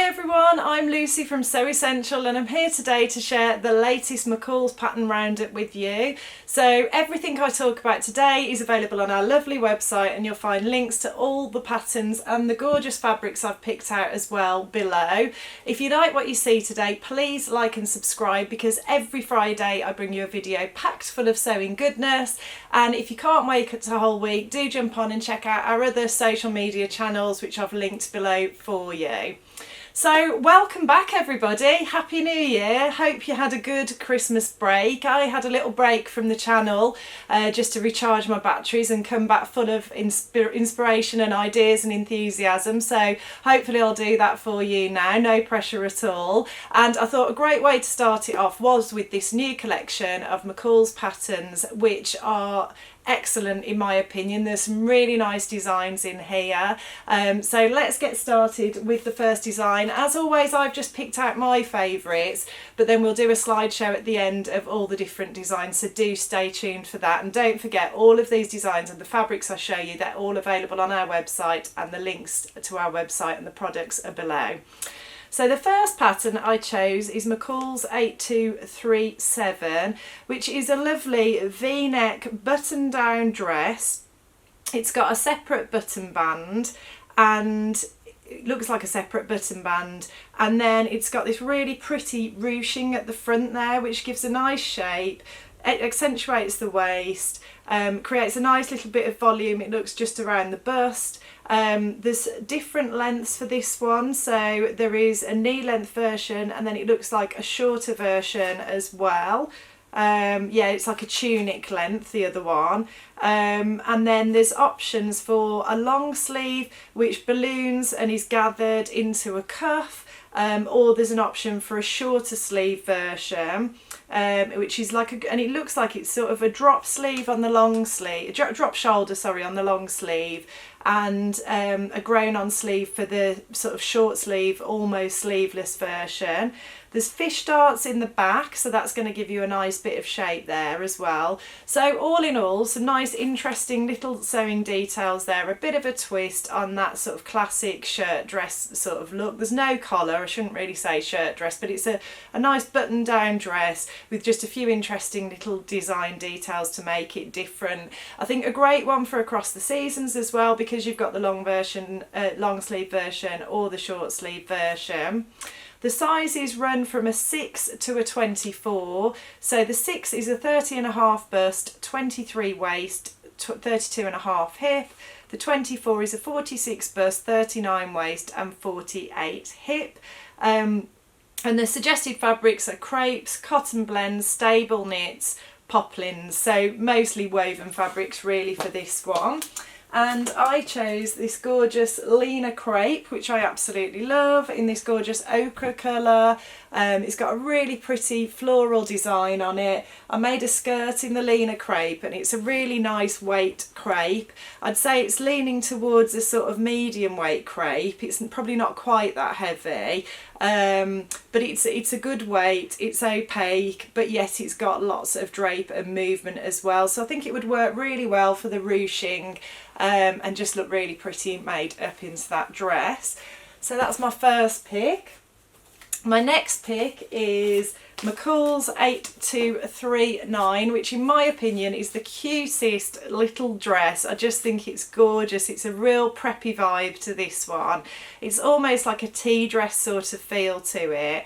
everyone, I'm Lucy from Sew Essential and I'm here today to share the latest McCalls pattern roundup with you. So everything I talk about today is available on our lovely website and you'll find links to all the patterns and the gorgeous fabrics I've picked out as well below. If you like what you see today, please like and subscribe because every Friday I bring you a video packed full of sewing goodness, and if you can't wait it's a whole week, do jump on and check out our other social media channels which I've linked below for you. So welcome back everybody, Happy New Year, hope you had a good Christmas break. I had a little break from the channel just to recharge my batteries and come back full of inspiration and ideas and enthusiasm, so hopefully I'll do that for you now, no pressure at all. And I thought a great way to start it off was with this new collection of McCalls patterns which are excellent in my opinion. There's some really nice designs in here, so let's get started with the first design. As always, I've just picked out my favourites, but then we'll do a slideshow at the end of all the different designs, so do stay tuned for that. And don't forget, all of these designs and the fabrics I show you, they're all available on our website, and the links to our website and the products are below. So the first pattern I chose is McCalls 8237, which is a lovely V-neck button down dress. It's got a separate button band and it looks like a separate button band, and then it's got this really pretty ruching at the front there which gives a nice shape. It accentuates the waist, creates a nice little bit of volume. It looks just around the bust. There's different lengths for this one, so there is a knee length version and then it looks like a shorter version as well. Yeah, it's like a tunic length, the other one. And then there's options for a long sleeve which balloons and is gathered into a cuff, or there's an option for a shorter sleeve version, which is like and it looks like it's sort of a drop sleeve on the long sleeve, drop shoulder, sorry, on the long sleeve, and a grown on sleeve for the sort of short sleeve, almost sleeveless version. There's fish darts in the back, so that's going to give you a nice bit of shape there as well. So all in all, some nice interesting little sewing details there, a bit of a twist on that sort of classic shirt dress sort of look. There's no collar, I shouldn't really say shirt dress, but it's a nice button down dress with just a few interesting little design details to make it different. I think a great one for across the seasons as well, because you've got the long version, long sleeve version or the short sleeve version. The sizes run from a 6 to a 24, so the 6 is a 30.5 bust, 23 waist, 32.5 hip. The 24 is a 46 bust, 39 waist and 48 hip. And the suggested fabrics are crepes, cotton blends, stable knits, poplins, so mostly woven fabrics really for this one. And I chose this gorgeous Lena crepe, which I absolutely love, in this gorgeous ochre colour. It's got a really pretty floral design on it. I made a skirt in the Lena crepe and it's a really nice weight crepe. I'd say it's leaning towards a sort of medium weight crepe. It's probably not quite that heavy, but it's a good weight. It's opaque, but yet it's got lots of drape and movement as well. So I think it would work really well for the ruching and just look really pretty made up into that dress. So that's my first pick. My next pick is McCalls 8239, which in my opinion is the cutest little dress. I just think it's gorgeous. It's a real preppy vibe to this one. It's almost like a tea dress sort of feel to it.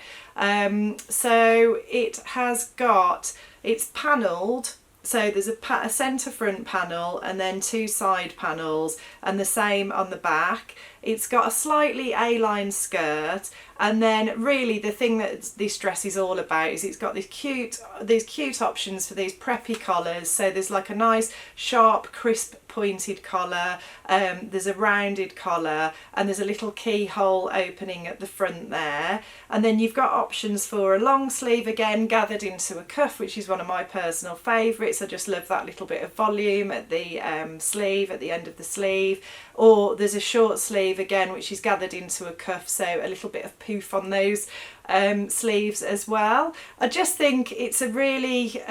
So it has got, it's panelled. So there's a centre front panel and then two side panels, and the same on the back. It's got a slightly A-line skirt, and then really the thing that this dress is all about is it's got these cute options for these preppy collars. So there's like a nice sharp crisp pointed collar, there's a rounded collar, and there's a little keyhole opening at the front there. And then you've got options for a long sleeve, again gathered into a cuff, which is one of my personal favourites. I just love that little bit of volume at the sleeve, at the end of the sleeve. Or there's a short sleeve again which is gathered into a cuff, so a little bit of poof on those sleeves as well. I just think it's a really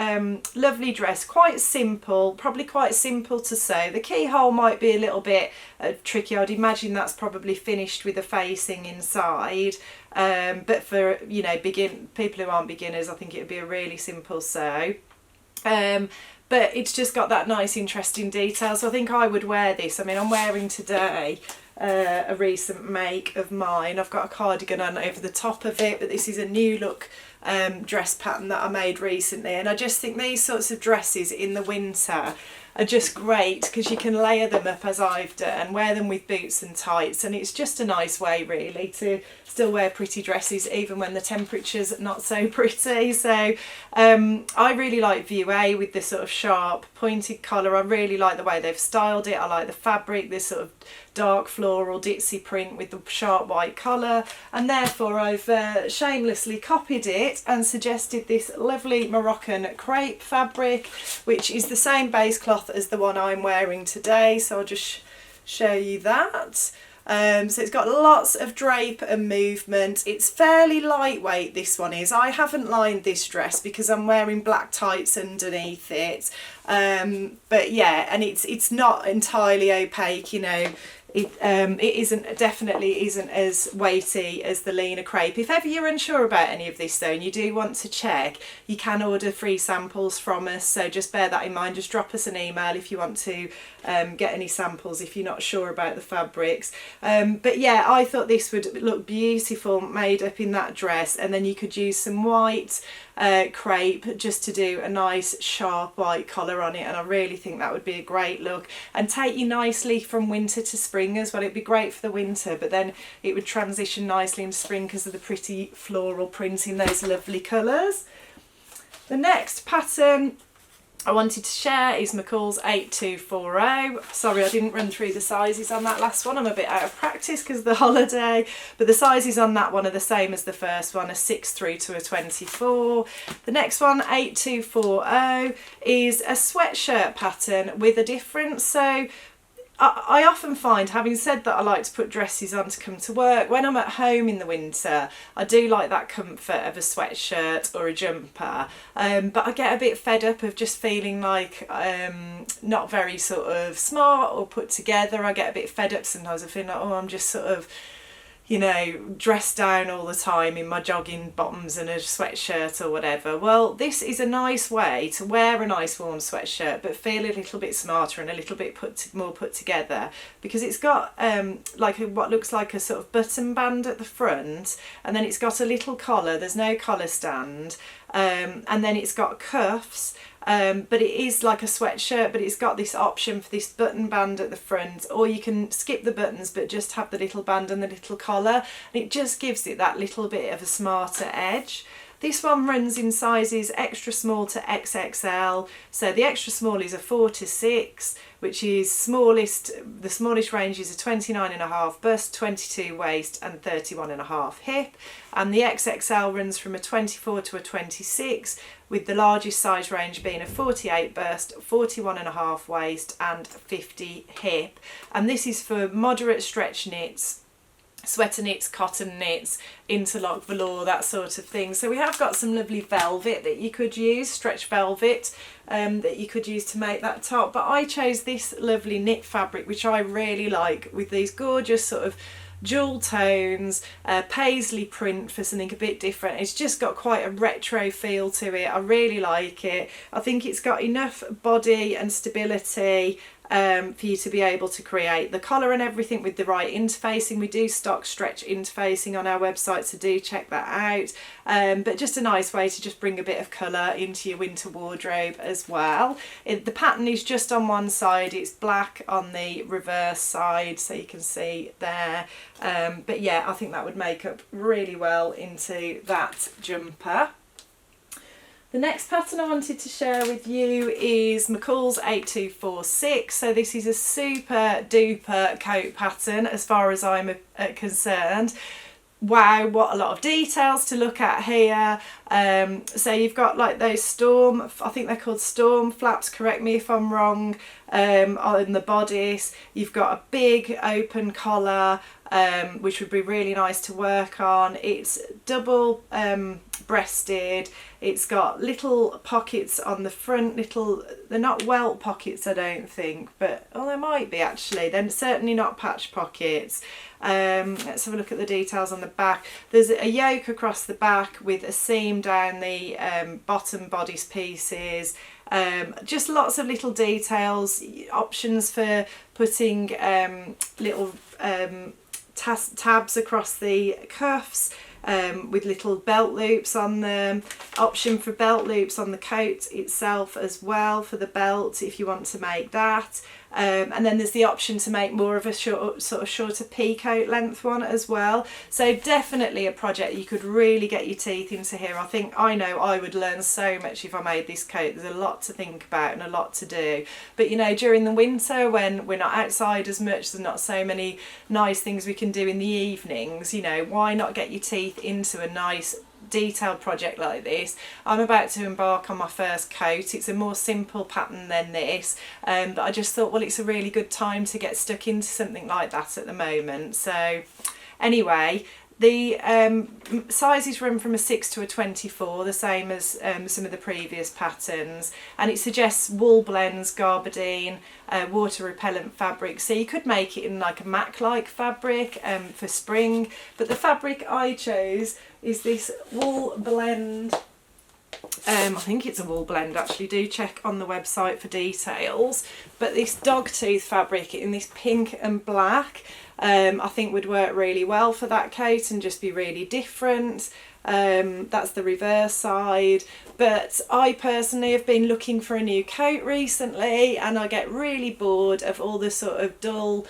lovely dress, quite simple, probably quite simple to sew. The keyhole might be a little bit tricky. I'd imagine that's probably finished with a facing inside, but for, you know, people who aren't beginners, I think it would be a really simple sew. But it's just got that nice interesting detail, so I think I would wear this. I mean, I'm wearing today a recent make of mine. I've got a cardigan on over the top of it, but this is a new look dress pattern that I made recently, and I just think these sorts of dresses in the winter are just great because you can layer them up as I've done, wear them with boots and tights, and it's just a nice way really to still wear pretty dresses even when the temperature's not so pretty. So I really like View A with this sort of sharp pointed collar. I really like the way they've styled it. I like the fabric, this sort of dark floral ditzy print with the sharp white collar, and therefore I've shamelessly copied it and suggested this lovely Moroccan crepe fabric, which is the same base cloth as the one I'm wearing today. So I'll just show you that. So it's got lots of drape and movement. It's fairly lightweight, this one is. I haven't lined this dress because I'm wearing black tights underneath it, but yeah, and it's not entirely opaque, you know. It definitely isn't as weighty as the Lena crepe. If ever you're unsure about any of this though and you do want to check, you can order free samples from us, so just bear that in mind. Just drop us an email if you want to get any samples if you're not sure about the fabrics. But yeah, I thought this would look beautiful made up in that dress, and then you could use some white crepe just to do a nice sharp white collar on it, and I really think that would be a great look and take you nicely from winter to spring as well. It'd be great for the winter, but then it would transition nicely into spring because of the pretty floral print in those lovely colours. The next pattern I wanted to share is McCalls 8240. Sorry I didn't run through the sizes on that last one, I'm a bit out of practice because of the holiday, but the sizes on that one are the same as the first one, a 6 through to a 24. The next one, 8240, is a sweatshirt pattern with a difference. So I often find, having said that I like to put dresses on to come to work, when I'm at home in the winter I do like that comfort of a sweatshirt or a jumper, but I get a bit fed up of just feeling like not very sort of smart or put together. I get a bit fed up sometimes. I feel like, oh, I'm just sort of, you know, dressed down all the time in my jogging bottoms and a sweatshirt or whatever. Well, this is a nice way to wear a nice warm sweatshirt but feel a little bit smarter and a little bit more put together, because it's got like what looks like a sort of button band at the front, and then it's got a little collar. There's no collar stand, and then it's got cuffs. But it is like a sweatshirt, but it's got this option for this button band at the front, or you can skip the buttons but just have the little band and the little collar, and it just gives it that little bit of a smarter edge. This one runs in sizes extra small to XXL, so the extra small is a 4 to 6, which is the smallest range is a 29.5 bust, 22 waist and 31.5 hip, and the XXL runs from a 24 to a 26, with the largest size range being a 48 bust, 41.5 waist and 50 hip. And this is for moderate stretch knits, sweater knits, cotton knits, interlock velour, that sort of thing. So we have got some lovely velvet that you could use, stretch velvet, that you could use to make that top. But I chose this lovely knit fabric, which I really like, with these gorgeous sort of jewel tones, paisley print for something a bit different. It's just got quite a retro feel to it. I really like it. I think it's got enough body and stability for you to be able to create the collar and everything with the right interfacing. We do stock stretch interfacing on our website, so do check that out. But just a nice way to just bring a bit of colour into your winter wardrobe as well. The pattern is just on one side, it's black on the reverse side, so you can see there. But yeah, I think that would make up really well into that jumper. The next pattern I wanted to share with you is McCalls 8246. So this is a super duper coat pattern as far as I'm concerned. wow, what a lot of details to look at here. So you've got like those storm, I think they're called storm flaps, correct me if I'm wrong, on the bodice. You've got a big open collar, which would be really nice to work on. It's double breasted. It's got little pockets on the front, they're not welt pockets I don't think, but they might be actually. They're certainly not patch pockets. Let's have a look at the details on the back. There's a yoke across the back with a seam down the bottom bodice pieces. Just lots of little details, options for putting little tabs across the cuffs, with little belt loops on them, option for belt loops on the coat itself as well for the belt if you want to make that, and then there's the option to make more of a shorter pea-coat length one as well. So definitely a project you could really get your teeth into here. I know I would learn so much if I made this coat. There's a lot to think about and a lot to do, but you know, during the winter when we're not outside as much, there's not so many nice things we can do in the evenings, you know, why not get your teeth into a nice detailed project like this. I'm about to embark on my first coat. It's a more simple pattern than this, but I just thought, well, it's a really good time to get stuck into something like that at the moment. So anyway, the sizes run from a 6 to a 24, the same as some of the previous patterns, and it suggests wool blends, gabardine, water repellent fabric, so you could make it in like a MAC-like fabric for spring, but the fabric I chose is this wool blend. I think it's a wool blend actually, do check on the website for details, but this dog tooth fabric in this pink and black I think would work really well for that coat and just be really different. That's the reverse side, but I personally have been looking for a new coat recently and I get really bored of all the sort of dull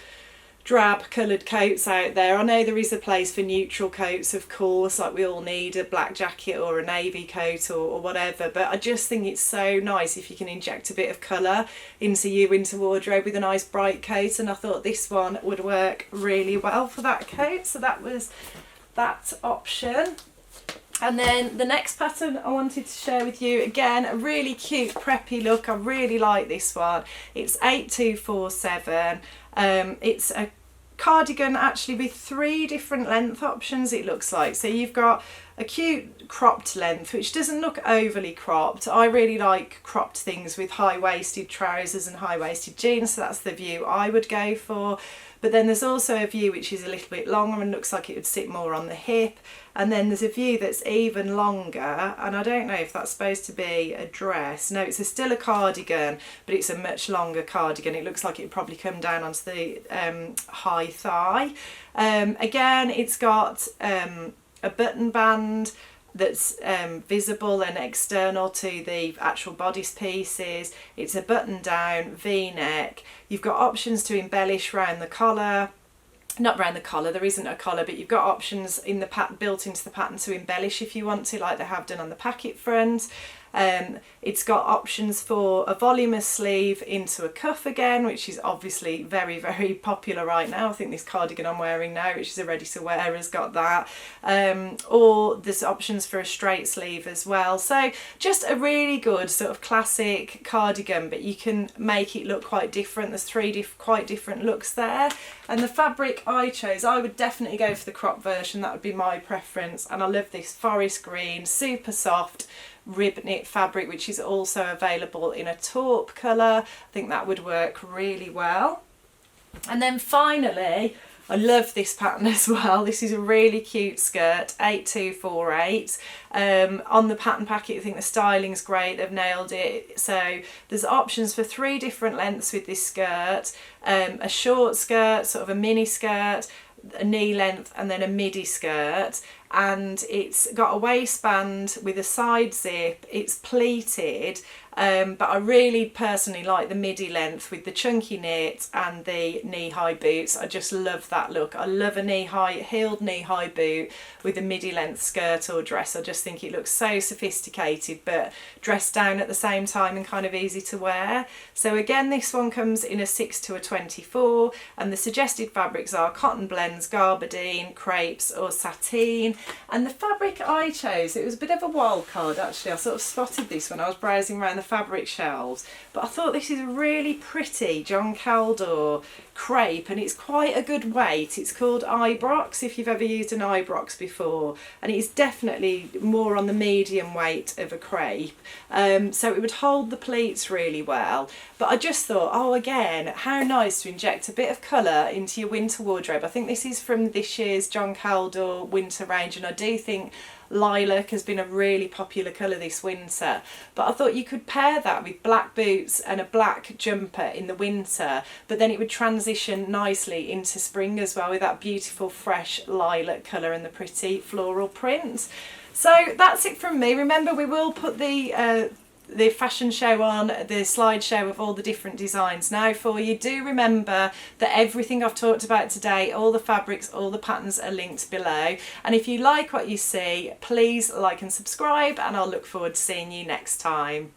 drab coloured coats out there. I know there is a place for neutral coats, of course, like we all need a black jacket or a navy coat or whatever, but I just think it's so nice if you can inject a bit of colour into your winter wardrobe with a nice bright coat, and I thought this one would work really well for that coat, so that was that option. And then the next pattern I wanted to share with you, again, a really cute preppy look. I really like this one. It's 8247. It's a cardigan actually with 3 different length options, it looks like. So you've got a cute cropped length, which doesn't look overly cropped. I really like cropped things with high-waisted trousers and high-waisted jeans, so that's the view I would go for. But then there's also a view which is a little bit longer and looks like it would sit more on the hip. And then there's a view that's even longer, and I don't know if that's supposed to be a dress. No, it's still a cardigan, but it's a much longer cardigan. It looks like it would probably come down onto the high thigh. Again, it's got a button band that's visible and external to the actual bodice pieces. It's a button down V-neck. You've got options to embellish around the collar. Not around the collar, there isn't a collar, but you've got options in the built into the pattern to embellish if you want to, like they have done on the packet front. It's got options for a voluminous sleeve into a cuff again, which is obviously very, very popular right now. I think this cardigan I'm wearing now, which is a ready to wear, has got that. Or there's options for a straight sleeve as well. So just a really good sort of classic cardigan, but you can make it look quite different. There's 3 quite different looks there. And the fabric I chose, I would definitely go for the crop version. That would be my preference. And I love this forest green, super soft rib knit fabric, which is also available in a taupe colour. I think that would work really well. And then finally, I love this pattern as well. This is a really cute skirt, 8248. On the pattern packet, I think the styling's great, they've nailed it. So there's options for 3 different lengths with this skirt. A short skirt, sort of a mini skirt, a knee length, and then a midi skirt. And it's got a waistband with a side zip, it's pleated, but I really personally like the midi length with the chunky knit and the knee-high boots. I just love that look. I love a heeled knee-high boot with a midi length skirt or dress. I just think it looks so sophisticated but dressed down at the same time and kind of easy to wear. So again, this one comes in a 6 to a 24, and the suggested fabrics are cotton blends, gabardine, crepes or sateen. And the fabric I chose, it was a bit of a wild card actually. I sort of spotted this when I was browsing around the fabric shelves, but I thought this is a really pretty John Caldor crepe, and it's quite a good weight. It's called Ibrox, if you've ever used an Ibrox before, and it's definitely more on the medium weight of a crepe, so it would hold the pleats really well. But I just thought, oh, again, how nice to inject a bit of colour into your winter wardrobe. I think this is from this year's John Caldor winter range, and I do think lilac has been a really popular colour this winter, but I thought you could pair that with black boots and a black jumper in the winter, but then it would transition nicely into spring as well with that beautiful fresh lilac colour and the pretty floral print. So that's it from me. Remember, we will put the fashion show on, the slideshow of all the different designs now for you. Do remember that everything I've talked about today, all the fabrics, all the patterns are linked below. And if you like what you see, please like and subscribe, and I'll look forward to seeing you next time.